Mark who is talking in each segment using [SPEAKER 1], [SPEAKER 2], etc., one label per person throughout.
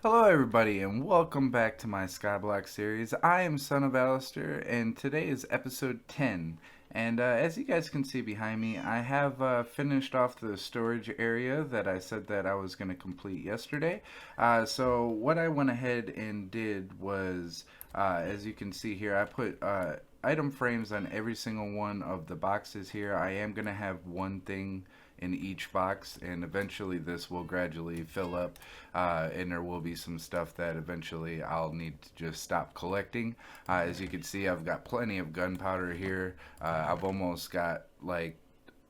[SPEAKER 1] Hello, everybody, and welcome back to my Skyblock series. I am Son of Alistair, and today is episode 10. And as you guys can see behind me, I have finished off the storage area that I said that I was going to complete yesterday. So, what I went ahead and did was, as you can see here, I put item frames on every single one of the boxes here. I am going to have one thing in each box, and eventually this will gradually fill up, and there will be some stuff that eventually I'll need to just stop collecting. As you can see, I've got plenty of gunpowder here. I've almost got like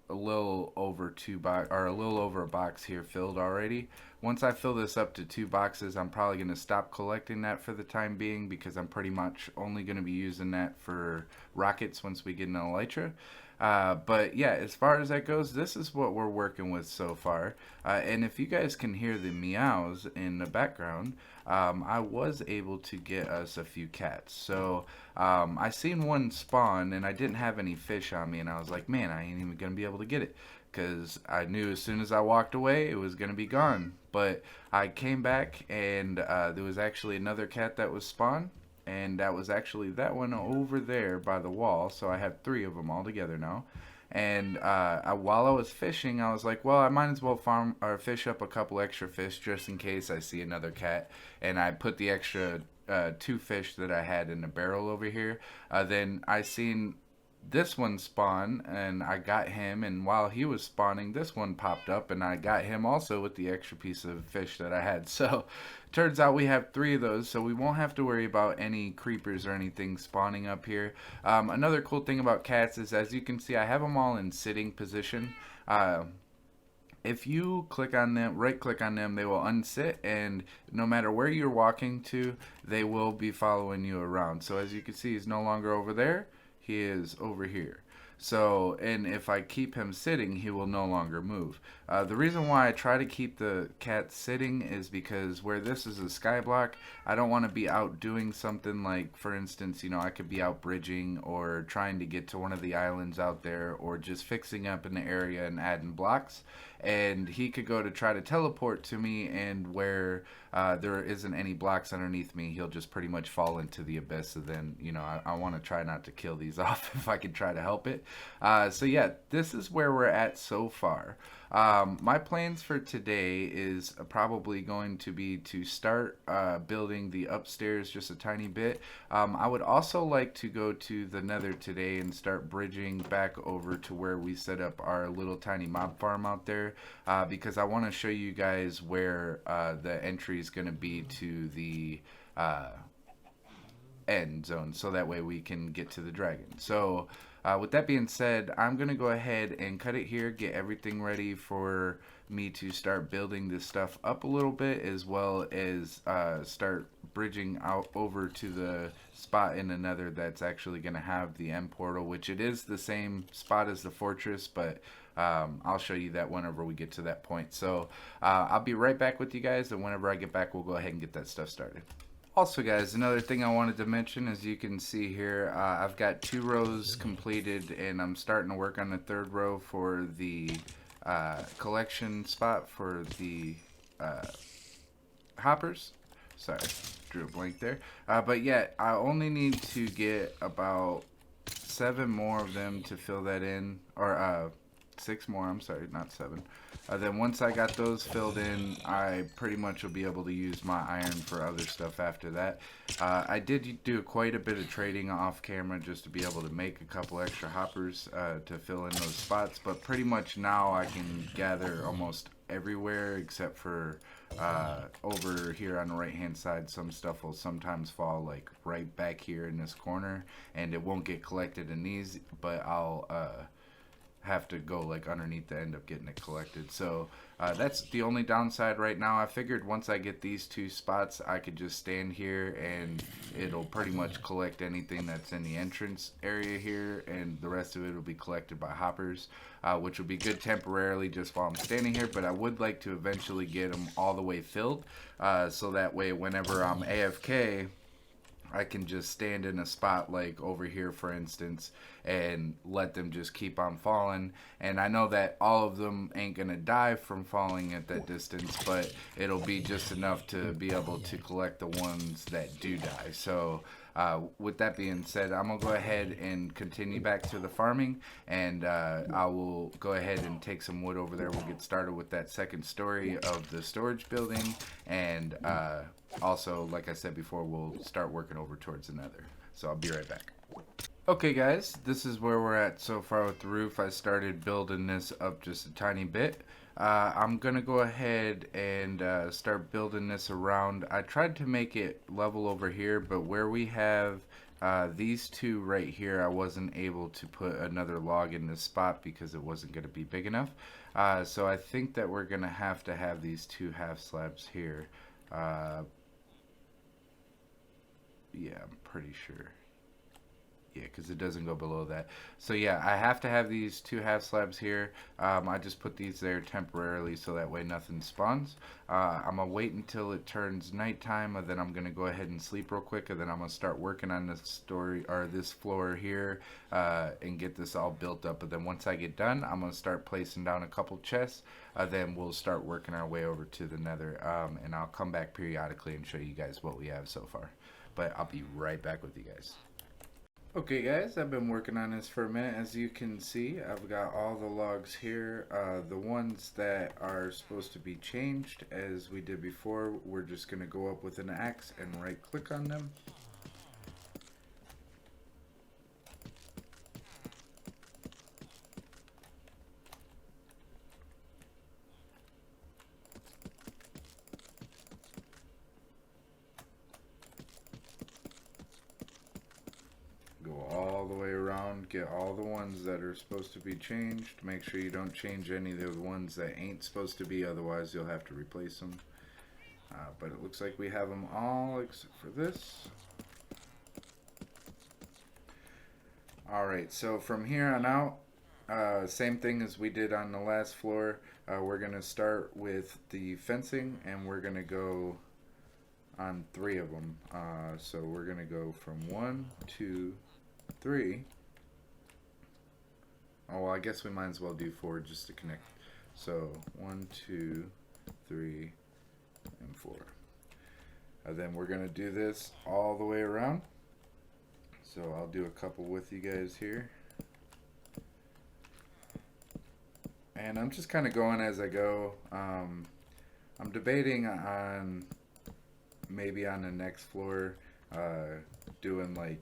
[SPEAKER 1] a little over a little over a box here filled already. Once I fill this up to 2 boxes, I'm probably going to stop collecting that for the time being, because I'm pretty much only going to be using that for rockets once we get an elytra. But yeah, as far as that goes, this is what we're working with so far. And if you guys can hear the meows in the background, I was able to get us a few cats. So I seen one spawn, and I didn't have any fish on me, and I was like, man, I ain't even gonna be able to get it, because I knew as soon as I walked away, it was gonna be gone. But I came back, and there was actually another cat that was spawned, and that was actually that one over there by the wall. So I have 3 of them all together now. And while I was fishing, I was like, well, I might as well farm or fish up a couple extra fish just in case I see another cat. And I put the extra 2 fish that I had in the barrel over here. Then I seen this one spawn, and I got him, and while he was spawning, this one popped up, and I got him also with the extra piece of fish that I had. So turns out we have 3 of those, so we won't have to worry about any creepers or anything spawning up here. Another cool thing about cats is, as you can see, I have them all in sitting position. If you click on them, right click on them, they will unsit, and no matter where you're walking to, they will be following you around. So as you can see, he's no longer over there, he is over here. So, and if I keep him sitting, he will no longer move. The reason why I try to keep the cat sitting is because where this is a skyblock, I don't want to be out doing something like, for instance, I could be out bridging or trying to get to one of the islands out there, or just fixing up an area and adding blocks. And he could go to try to teleport to me, and where there isn't any blocks underneath me, he'll just pretty much fall into the abyss. And then, I want to try not to kill these off if I can try to help it. So yeah, this is where we're at so far. My plans for today is probably going to be to start building the upstairs just a tiny bit. I would also like to go to the nether today and start bridging back over to where we set up our little tiny mob farm out there, because I want to show you guys where the entry is going to be to the end zone, so that way we can get to the dragon. So with that being said, I'm going to go ahead and cut it here, get everything ready for me to start building this stuff up a little bit, as well as start bridging out over to the spot in the nether that's actually going to have the end portal, which it is the same spot as the fortress, but I'll show you that whenever we get to that point. So I'll be right back with you guys, and whenever I get back, we'll go ahead and get that stuff started. Also, guys, another thing I wanted to mention, as you can see here, I've got 2 rows completed, and I'm starting to work on the 3rd row for the collection spot for the hoppers. Sorry, drew a blank there. But yeah, I only need to get about 7 more of them to fill that in, or 6 more, I'm sorry, not 7. Then once I got those filled in, I pretty much will be able to use my iron for other stuff after that. I did do quite a bit of trading off camera just to be able to make a couple extra hoppers to fill in those spots, but pretty much now I can gather almost everywhere except for over here on the right hand side. Some stuff will sometimes fall like right back here in this corner, and it won't get collected in these, but I'll have to go like underneath to end up getting it collected. So that's the only downside right now. I figured once I get these 2 spots, I could just stand here and it'll pretty much collect anything that's in the entrance area here, and the rest of it will be collected by hoppers, which will be good temporarily just while I'm standing here. But I would like to eventually get them all the way filled, so that way whenever I'm AFK, I can just stand in a spot like over here, for instance, and let them just keep on falling. And I know that all of them ain't gonna die from falling at that distance, but it'll be just enough to be able to collect the ones that do die. So, with that being said, I'm gonna go ahead and continue back to the farming, and I will go ahead and take some wood over there. We'll get started with that second story of the storage building, and also, like I said before, we'll start working over towards the nether. So I'll be right back. Okay guys, this is where we're at so far with the roof. I started building this up just a tiny bit. I'm gonna go ahead and start building this around. I tried to make it level over here, but where we have these two right here, I wasn't able to put another log in this spot because it wasn't going to be big enough. So I think that we're going to have these two half slabs here. Yeah, I'm pretty sure. Yeah, because it doesn't go below that. So yeah, I have to have these two half slabs here. I just put these there temporarily so that way nothing spawns. I'm going to wait until it turns nighttime, and then I'm going to go ahead and sleep real quick, and then I'm going to start working on this story, or this floor here, and get this all built up. But then once I get done, I'm going to start placing down a couple chests. Then we'll start working our way over to the nether, and I'll come back periodically and show you guys what we have so far. But I'll be right back with you guys. Okay guys, I've been working on this for a minute. As you can see, I've got all the logs here. The ones that are supposed to be changed, as we did before, we're just going to go up with an axe and right click on them. Go all the way around, get all the ones that are supposed to be changed. Make sure you don't change any of the ones that ain't supposed to be, otherwise you'll have to replace them. But it looks like we have them all except for this. Alright, so from here on out, same thing as we did on the last floor. We're going to start with the fencing, and we're going to go on 3 of them. So we're going to go from 1, 2, 3. Oh, well, I guess we might as well do 4 just to connect. So 1, 2, 3, and 4. And then we're going to do this all the way around. So I'll do a couple with you guys here. And I'm just kind of going as I go. I'm debating on maybe on the next floor doing like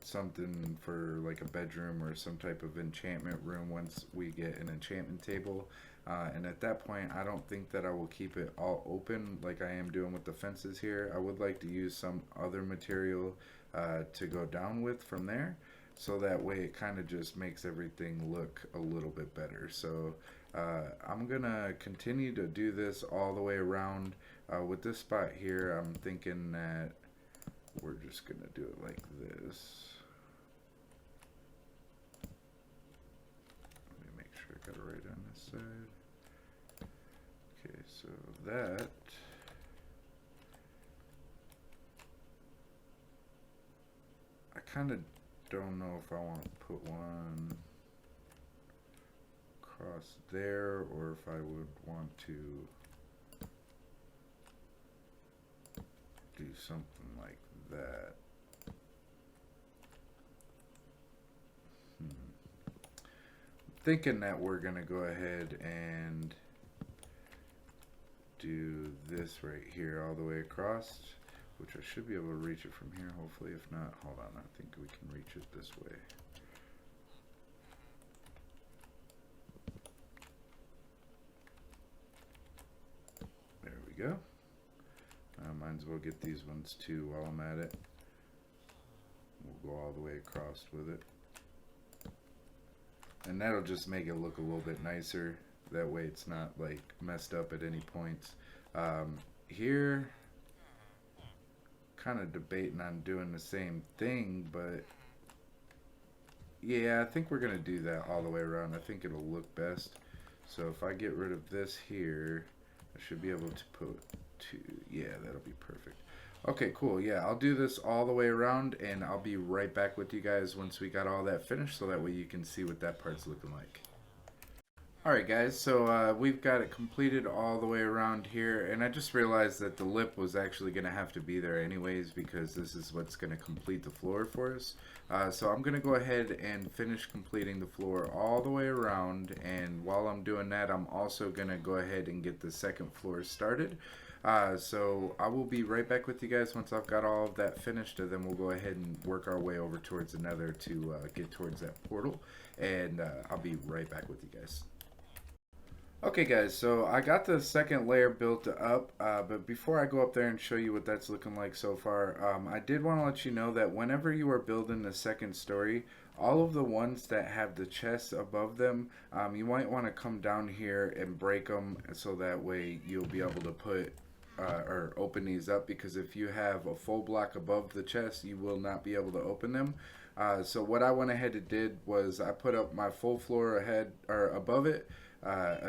[SPEAKER 1] something for like a bedroom or some type of enchantment room once we get an enchantment table. And at that point, I don't think that I will keep it all open like I am doing with the fences here. I would like to use some other material to go down with from there, so that way it kind of just makes everything look a little bit better. So I'm gonna continue to do this all the way around. With this spot here, I'm thinking that we're just gonna do it like this. Let me make sure I got it right on this side. Okay, so that. I kind of don't know if I want to put one across there, or if I would want to do something like that. I'm thinking that we're gonna go ahead and do this right here all the way across, which I should be able to reach it from here, hopefully. If not, hold on, I think we can reach it this way. There we go. Might as well get these ones too while I'm at it. We'll go all the way across with it. And that'll just make it look a little bit nicer. That way it's not like messed up at any points. Here, kind of debating on doing the same thing, but yeah, I think we're gonna do that all the way around. I think it'll look best. So if I get rid of this here, I should be able to put 2. Yeah, that'll be perfect. Okay, cool. Yeah, I'll do this all the way around, and I'll be right back with you guys once we got all that finished, so that way you can see what that part's looking like. Alright guys, so we've got it completed all the way around here, and I just realized that the lip was actually going to have to be there anyways, because this is what's going to complete the floor for us. So I'm going to go ahead and finish completing the floor all the way around, and while I'm doing that, I'm also going to go ahead and get the second floor started. So I will be right back with you guys once I've got all of that finished, and then we'll go ahead and work our way over towards the nether to get towards that portal, and I'll be right back with you guys. Okay guys, so I got the second layer built up, but before I go up there and show you what that's looking like so far, I did want to let you know that whenever you are building the second story, all of the ones that have the chests above them, you might want to come down here and break them so that way you'll be able to put or open these up, because if you have a full block above the chest, you will not be able to open them. So what I went ahead and did was I put up my full floor ahead or above it.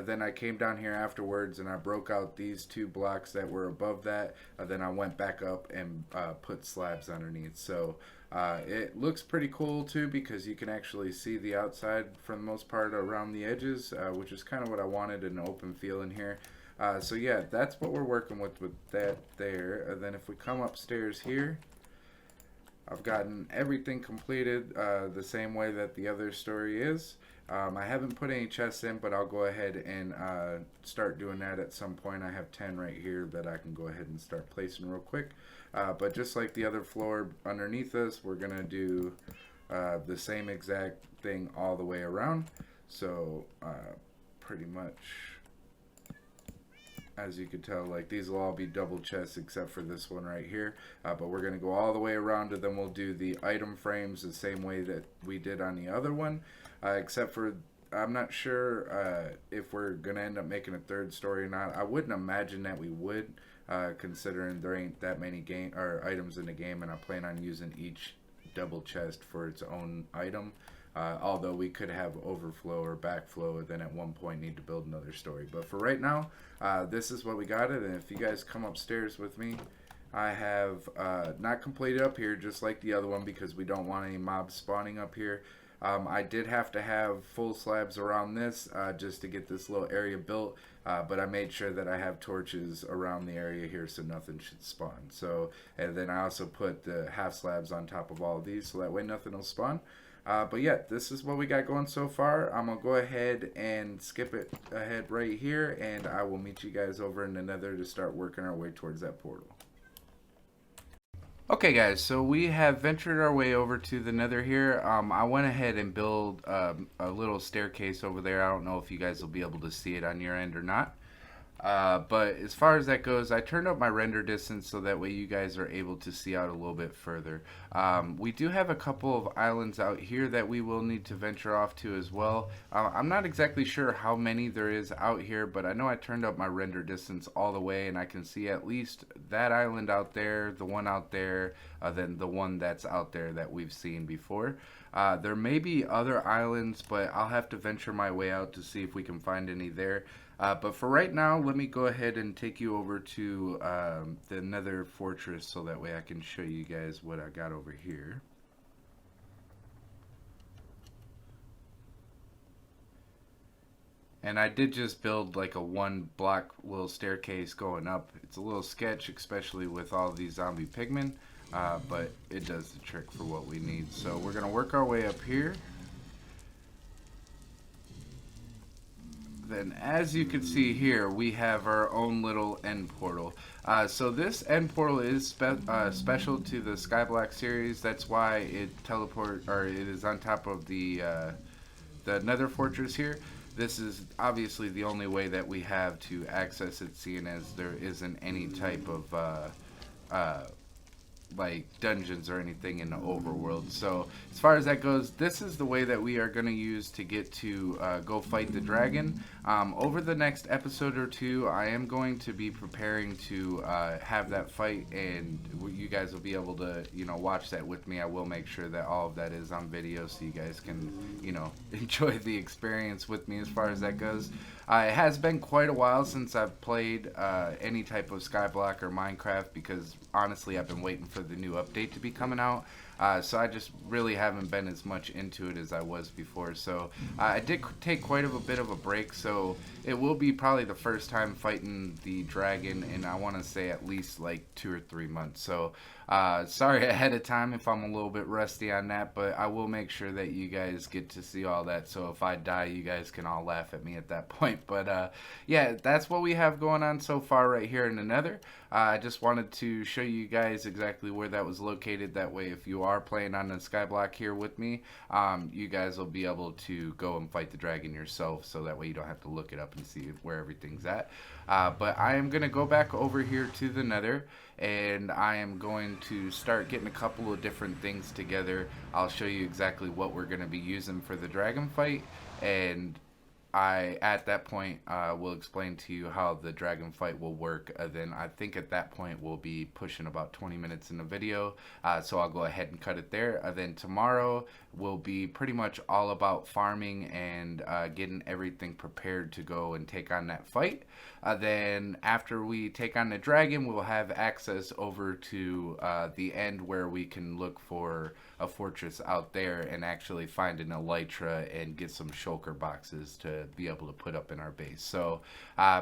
[SPEAKER 1] Then I came down here afterwards and I broke out these two blocks that were above that. Then I went back up and put slabs underneath. So it looks pretty cool too, because you can actually see the outside for the most part around the edges, which is kind of what I wanted, an open feel in here. So yeah, that's what we're working with that there. Then if we come upstairs here, I've gotten everything completed the same way that the other story is. I haven't put any chests in, but I'll go ahead and start doing that at some point. I have 10 right here that I can go ahead and start placing real quick. But just like the other floor underneath us, we're going to do the same exact thing all the way around. So pretty much, as you can tell, like these will all be double chests except for this one right here, but we're going to go all the way around, and then we'll do the item frames the same way that we did on the other one, except for I'm not sure if we're going to end up making a third story or not. I wouldn't imagine that we would, considering there ain't that many game or items in the game, and I plan on using each double chest for its own item. Although we could have overflow or backflow, and then at one point need to build another story. But for right now, this is what we got it. And if you guys come upstairs with me, I have not completed up here just like the other one, because we don't want any mobs spawning up here. I did have to have full slabs around this just to get this little area built, but I made sure that I have torches around the area here so nothing should spawn. So, and then I also put the half slabs on top of all of these so that way nothing will spawn. But yeah, this is what we got going so far. I'm going to go ahead and skip it ahead right here, and I will meet you guys over in the nether to start working our way towards that portal. Okay guys, so we have ventured our way over to the nether here. I went ahead and built a little staircase over there. I don't know if you guys will be able to see it on your end or not. But as far as that goes, I turned up my render distance so that way you guys are able to see out a little bit further. We do have a couple of islands out here that we will need to venture off to as well. I'm not exactly sure how many there is out here, but I know I turned up my render distance all the way, and I can see at least that island out there, the one out there, then the one that's out there that we've seen before. There may be other islands, but I'll have to venture my way out to see if we can find any there. But for right now, let me go ahead and take you over to the nether fortress so that way I can show you guys what I got over here. And I did just build like a one block little staircase going up. It's a little sketch, especially with all these zombie pigmen, but it does the trick for what we need. So we're going to work our way up here. Then as you can see here, we have our own little end portal. So this end portal is special to the Skyblock series. That's why it is on top of the nether fortress here. This is obviously the only way that we have to access it, seeing as there isn't any type of like dungeons or anything in the overworld. So as far as that goes, this is the way that we are going to use to get to go fight the dragon. Over the next episode or two, I am going to be preparing to have that fight, and you guys will be able to, watch that with me. I will make sure that all of that is on video so you guys can, enjoy the experience with me as far as that goes. It has been quite a while since I've played any type of Skyblock or Minecraft because, honestly, I've been waiting for the new update to be coming out. So I just really haven't been as much into it as I was before. So I did take quite a bit of a break. So it will be probably the first time fighting the dragon in, I want to say, at least like 2 or 3 months. So sorry ahead of time if I'm a little bit rusty on that, but I will make sure that you guys get to see all that. So if I die, you guys can all laugh at me at that point. But yeah, that's what we have going on so far right here in the Nether. I just wanted to show you guys exactly where that was located. That way, if you are playing on the Skyblock here with me, you guys will be able to go and fight the dragon yourself. So that way you don't have to look it up and see where everything's at. But I am going to go back over here to the Nether, and I am going to start getting a couple of different things together. I'll show you exactly what we're going to be using for the dragon fight, and at that point, will explain to you how the dragon fight will work. Then I think at that point we'll be pushing about 20 minutes in the video, so I'll go ahead and cut it there. Then tomorrow will be pretty much all about farming and getting everything prepared to go and take on that fight. Then after we take on the dragon, we'll have access over to the end where we can look for a fortress out there and actually find an elytra and get some shulker boxes to be able to put up in our base. So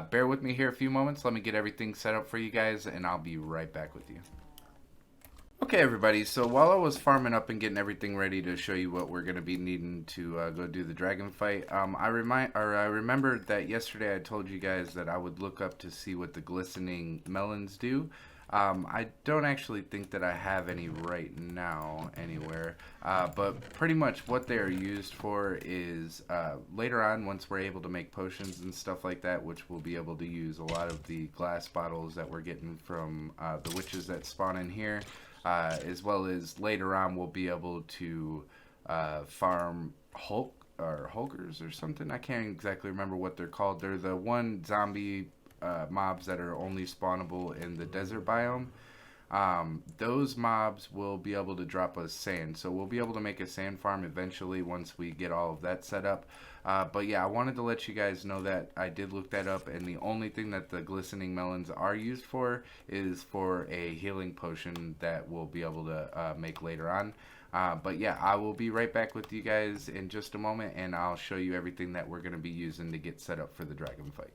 [SPEAKER 1] bear with me here a few moments. Let me get everything set up for you guys, and I'll be right back with you. Okay, everybody, so while I was farming up and getting everything ready to show you what we're going to be needing to go do the dragon fight, I remembered that yesterday I told you guys that I would look up to see what the glistening melons do. I don't actually think that I have any right now anywhere, but pretty much what they are used for is later on, once we're able to make potions and stuff like that, which we'll be able to use a lot of the glass bottles that we're getting from the witches that spawn in here, as well as later on we'll be able to farm Hulkers or something. I can't exactly remember what they're called. They're the one zombie mobs that are only spawnable in the desert biome. Those mobs will be able to drop us sand, so we'll be able to make a sand farm eventually once we get all of that set up. But yeah, I wanted to let you guys know that I did look that up, and the only thing that the glistening melons are used for is for a healing potion that we'll be able to make later on. But yeah, I will be right back with you guys in just a moment, and I'll show you everything that we're going to be using to get set up for the dragon fight.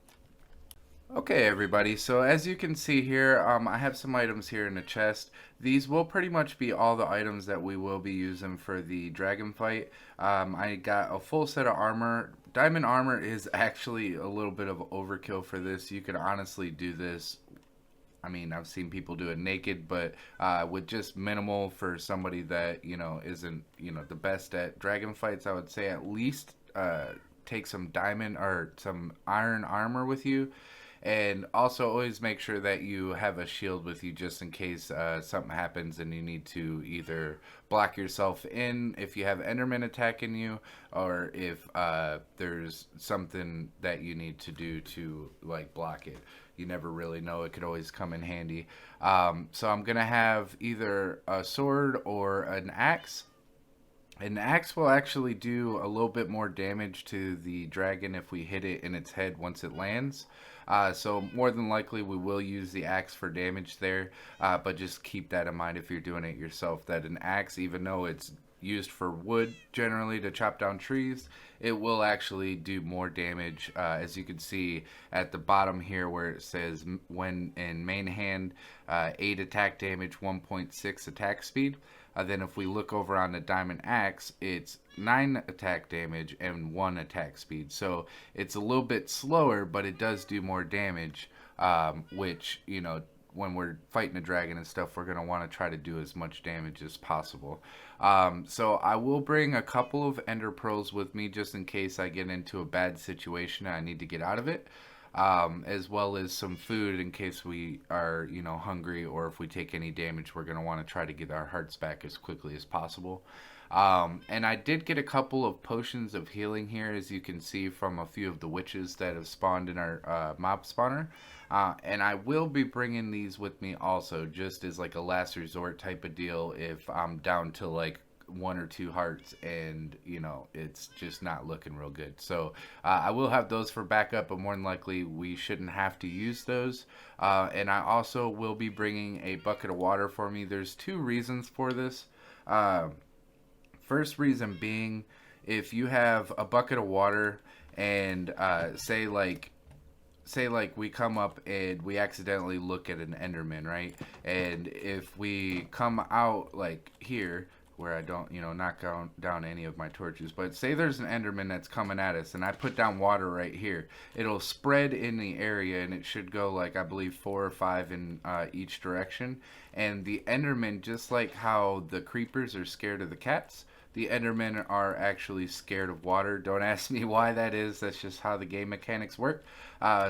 [SPEAKER 1] Okay, everybody, so as you can see here, I have some items here in the chest. These will pretty much be all the items that we will be using for the dragon fight. I got a full set of armor. Diamond armor is actually a little bit of overkill for this. You could honestly do this, I mean, I've seen people do it naked, but with just minimal for somebody that, isn't, the best at dragon fights, I would say at least take some diamond or some iron armor with you. And also always make sure that you have a shield with you just in case something happens and you need to either block yourself in if you have Enderman attacking you, or if there's something that you need to do to block it. You never really know. It could always come in handy. So I'm going to have either a sword or an axe. An axe will actually do a little bit more damage to the dragon if we hit it in its head once it lands. So more than likely we will use the axe for damage there, but just keep that in mind if you're doing it yourself, that an axe, even though it's used for wood generally to chop down trees, it will actually do more damage. As you can see at the bottom here where it says when in main hand, 8 attack damage, 1.6 attack speed. Then if we look over on the diamond axe, it's 9 attack damage and 1 attack speed. So it's a little bit slower, but it does do more damage, which, when we're fighting a dragon and stuff, we're going to want to try to do as much damage as possible. So I will bring a couple of ender pearls with me just in case I get into a bad situation and I need to get out of it. as well as some food in case we are, hungry, or if we take any damage, we're going to want to try to get our hearts back as quickly as possible. And I did get a couple of potions of healing here, as you can see from a few of the witches that have spawned in our mob spawner. And I will be bringing these with me also, just as like a last resort type of deal if I'm down to like one or two hearts and it's just not looking real good. So I will have those for backup, but more than likely we shouldn't have to use those. And I also will be bringing a bucket of water for me. There's two reasons for this. First reason being, if you have a bucket of water and say like we come up and we accidentally look at an Enderman, right? And if we come out like here, where I don't, knock down any of my torches, but say there's an Enderman that's coming at us and I put down water right here, it'll spread in the area and it should go like, I believe, 4 or 5 in each direction. And the Enderman, just like how the creepers are scared of the cats, the Endermen are actually scared of water. Don't ask me why that is. That's just how the game mechanics work.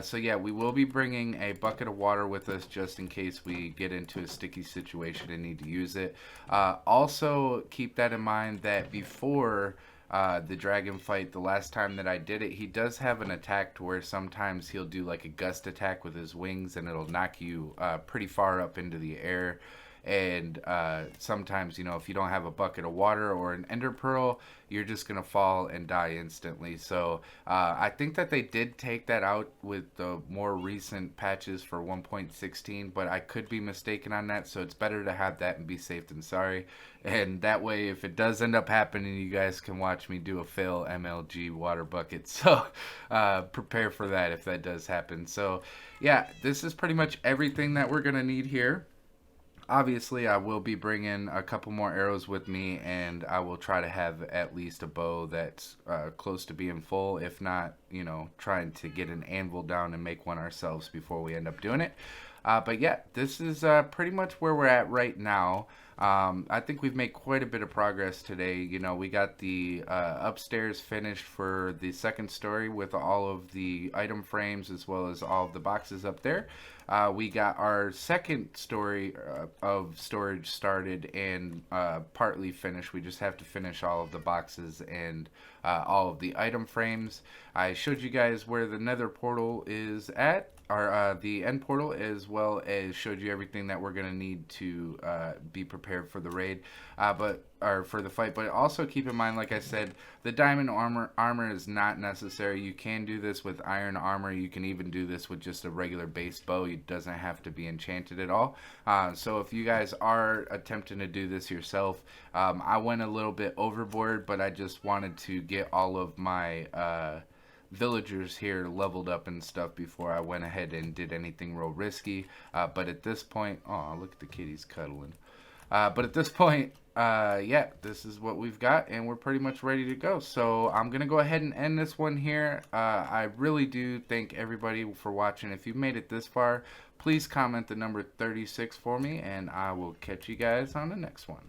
[SPEAKER 1] So yeah, we will be bringing a bucket of water with us just in case we get into a sticky situation and need to use it. Also, keep that in mind that before the dragon fight, the last time that I did it, he does have an attack to where sometimes he'll do like a gust attack with his wings and it'll knock you pretty far up into the air. And sometimes, if you don't have a bucket of water or an ender pearl, you're just going to fall and die instantly. So I think that they did take that out with the more recent patches for 1.16, but I could be mistaken on that. So it's better to have that and be safe than sorry. And that way, if it does end up happening, you guys can watch me do a fail MLG water bucket. So prepare for that if that does happen. So yeah, this is pretty much everything that we're going to need here. Obviously, I will be bringing a couple more arrows with me, and I will try to have at least a bow that's close to being full, if not, trying to get an anvil down and make one ourselves before we end up doing it. But yeah, this is pretty much where we're at right now. I think we've made quite a bit of progress today. We got the upstairs finished for the second story with all of the item frames as well as all of the boxes up there. We got our second story of storage started and partly finished. We just have to finish all of the boxes and all of the item frames. I showed you guys where the nether portal is at, or the end portal, as well as showed you everything that we're going to need to be prepared for the raid, or for the fight. But also keep in mind, like I said, the diamond armor is not necessary. You can do this with iron armor. You can even do this with just a regular base bow. It doesn't have to be enchanted at all. So if you guys are attempting to do this yourself, I went a little bit overboard, but I just wanted to get all of my villagers here leveled up and stuff before I went ahead and did anything real risky. But at this point, oh, look at the kitties cuddling. But at this point, yeah, this is what we've got, and we're pretty much ready to go. So I'm going to go ahead and end this one here. I really do thank everybody for watching. If you've made it this far, please comment the number 36 for me, and I will catch you guys on the next one.